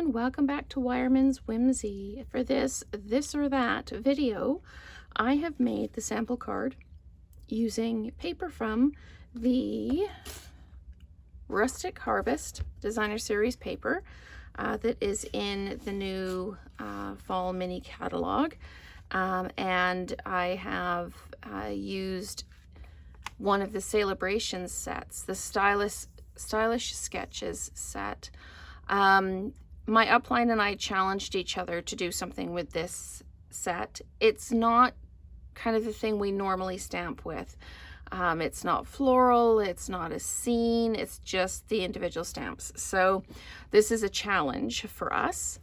everyone, welcome back to Wireman's Whimsy. For this or that video, I have made the sample card using paper from the Rustic Harvest Designer Series paper that is in the new fall mini catalog. And I have used one of the Sale-A-Bration sets, the Stylish Sketches set. My upline and I challenged each other to do something with this set. It's not kind of the thing we normally stamp with. It's not floral, it's not a scene, it's just the individual stamps. So this is a challenge for us.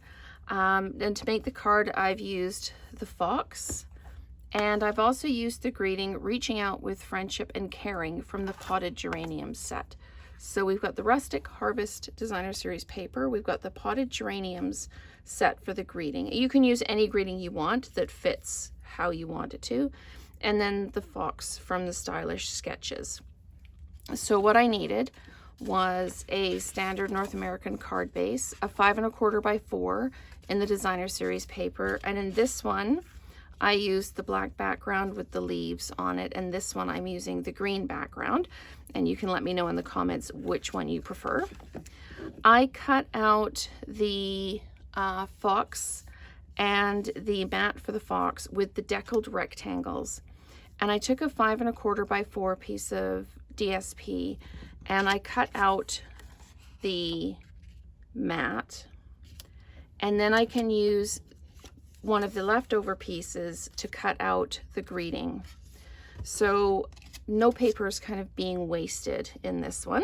And to make the card, I've used the fox, and I've also used the greeting, reaching out with friendship and caring, from the potted geranium set. So we've got the Rustic Harvest Designer Series paper. We've got the potted geraniums set for the greeting. You can use any greeting you want that fits how you want it to. And then the fox from the Stylish Sketches. So what I needed was a standard North American card base, a 5 1/4 by 4 in the Designer Series paper. And in this one, I used the black background with the leaves on it, and this one I'm using the green background, and you can let me know in the comments which one you prefer. I cut out the fox and the mat for the fox with the deckled rectangles, and I took a 5 1/4 by 4 piece of DSP and I cut out the mat, and then I can use one of the leftover pieces to cut out the greeting. So no paper is kind of being wasted in this one.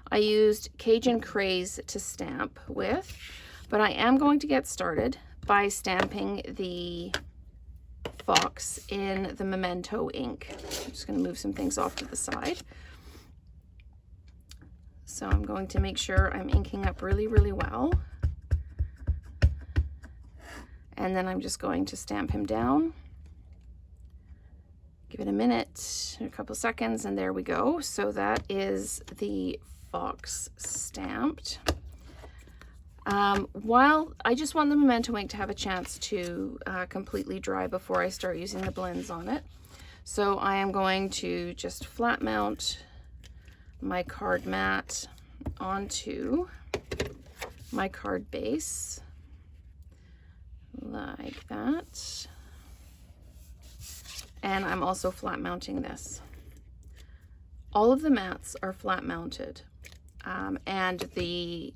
I used Cajun Craze to stamp with, but I am going to get started by stamping the fox in the Memento ink. I'm just going to move some things off to the side. So I'm going to make sure I'm inking up really, really well. And then I'm just going to stamp him down. Give it a minute, a couple seconds, and there we go. So that is the fox stamped. While I just want the Memento ink to have a chance to completely dry before I start using the blends on it. So I am going to just flat mount my card mat onto my card base, like that. And I'm also flat mounting this. All of the mats are flat mounted, and the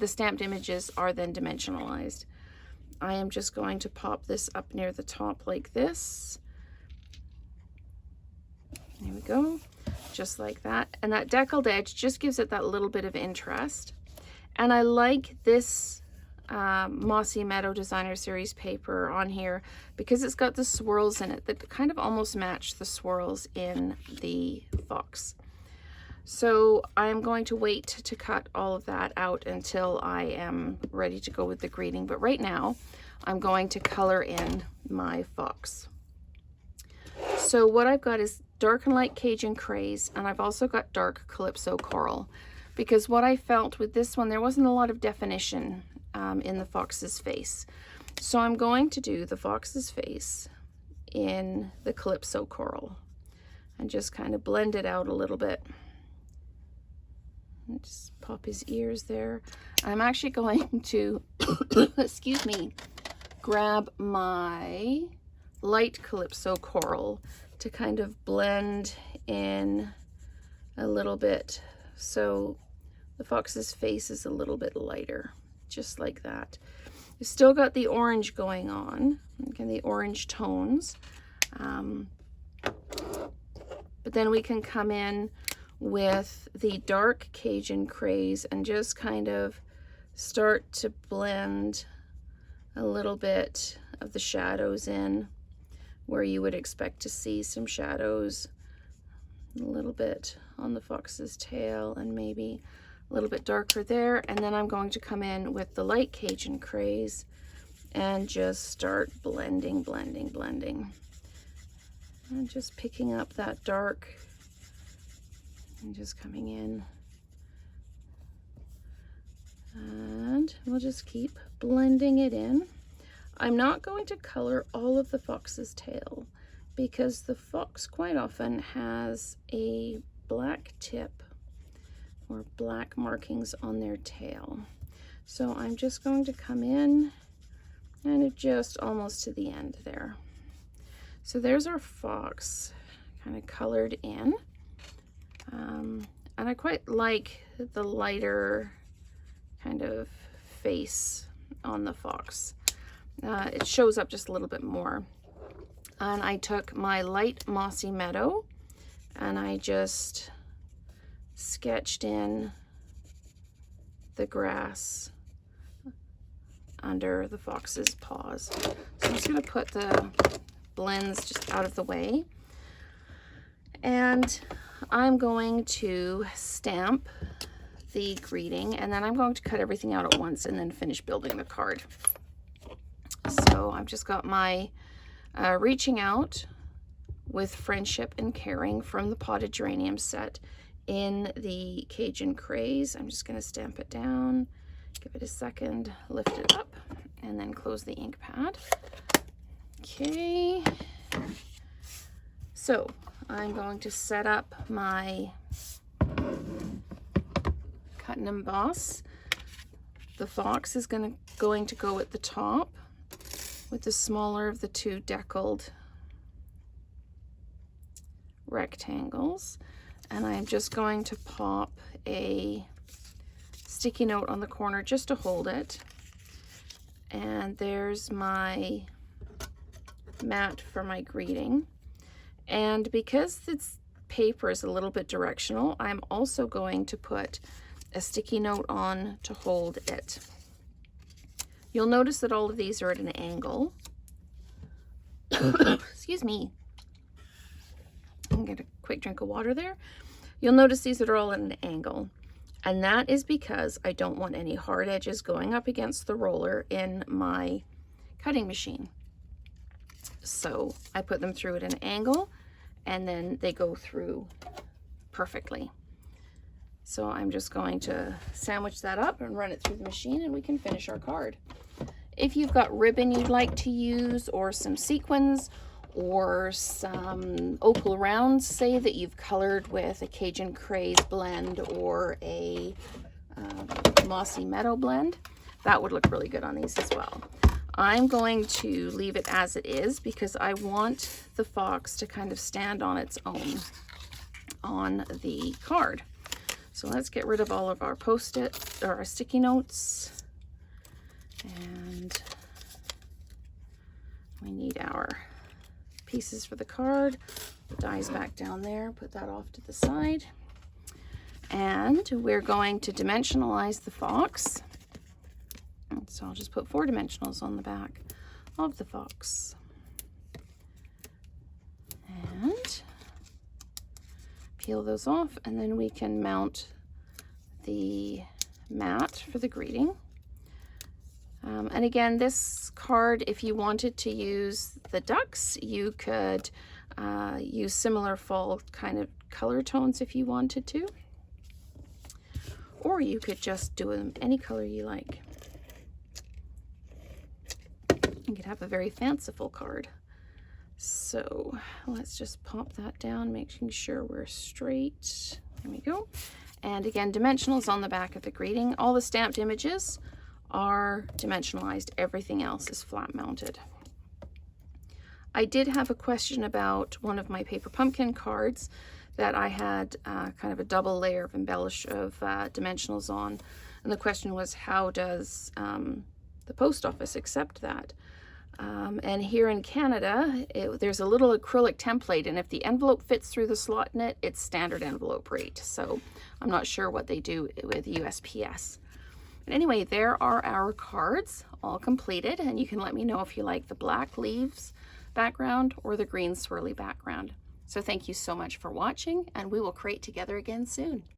stamped images are then dimensionalized. I am just going to pop this up near the top like this. There we go, just like that. And that deckled edge just gives it that little bit of interest. And I like this Mossy Meadow Designer Series paper on here because it's got the swirls in it that kind of almost match the swirls in the fox. So I'm going to wait to cut all of that out until I am ready to go with the greeting. But right now I'm going to color in my fox. So what I've got is dark and light Cajun Craze, and I've also got dark Calypso Coral, because what I felt with this one, there wasn't a lot of definition in the fox's face. So I'm going to do the fox's face in the Calypso Coral and just kind of blend it out a little bit. And just pop his ears there. I'm actually going to, excuse me, grab my light Calypso Coral to kind of blend in a little bit. So the fox's face is a little bit lighter, just like that. You've still got the orange going on, okay, the orange tones. But then we can come in with the dark Cajun Craze and just kind of start to blend a little bit of the shadows in where you would expect to see some shadows, a little bit on the fox's tail and maybe a little bit darker there. And then I'm going to come in with the light Cajun Craze and just start blending, blending, blending. And just picking up that dark and just coming in and We'll just keep blending it in. I'm not going to color all of the fox's tail because the fox quite often has a black tip or black markings on their tail. So I'm just going to come in and adjust almost to the end there. So there's our fox kind of colored in. And I quite like the lighter kind of face on the fox. It shows up just a little bit more. And I took my light mossy meadow and I just sketched in the grass under the fox's paws. So I'm just going to put the blends just out of the way. And I'm going to stamp the greeting, and then I'm going to cut everything out at once and then finish building the card. So I've just got my Reaching Out with Friendship and Caring from the Potted Geranium set in the Cajun Craze. I'm just going to stamp it down, give it a second, lift it up, and then close the ink pad. Okay, so I'm going to set up my cut and emboss. The fox is going to go at the top with the smaller of the two deckled rectangles, and I'm just going to pop a sticky note on the corner just to hold it. And there's my mat for my greeting. And because this paper is a little bit directional, I'm also going to put a sticky note on to hold it. You'll notice that all of these are at an angle. Excuse me. I'm gonna get a quick drink of water there. You'll notice these are all at an angle. And that is because I don't want any hard edges going up against the roller in my cutting machine. So I put them through at an angle and then they go through perfectly. So I'm just going to sandwich that up and run it through the machine and we can finish our card. If you've got ribbon you'd like to use, or some sequins, or some opal rounds, say, that you've colored with a Cajun Craze blend or a Mossy Meadow blend, that would look really good on these as well. I'm going to leave it as it is because I want the fox to kind of stand on its own on the card. So let's get rid of all of our Post-it or our sticky notes. And we need our pieces for the card. The die's back down there, put that off to the side. And we're going to dimensionalize the fox. So I'll just put 4 dimensionals on the back of the fox. And peel those off, and then we can mount the mat for the greeting. And again, this card, if you wanted to use the ducks, you could use similar fall kind of color tones if you wanted to. Or you could just do them any color you like. You could have a very fanciful card. So let's just pop that down, making sure we're straight. There we go. And again, dimensionals on the back of the greeting. All the stamped images are dimensionalized. Everything else is flat mounted. I did have a question about one of my paper pumpkin cards that I had kind of a double layer of dimensionals on. And the question was, how does the post office accept that? And here in Canada, there's a little acrylic template, and if the envelope fits through the slot in it, it's standard envelope rate. So I'm not sure what they do with USPS. But anyway, there are our cards all completed, and you can let me know if you like the black leaves background or the green swirly background. So thank you so much for watching, and we will crate together again soon.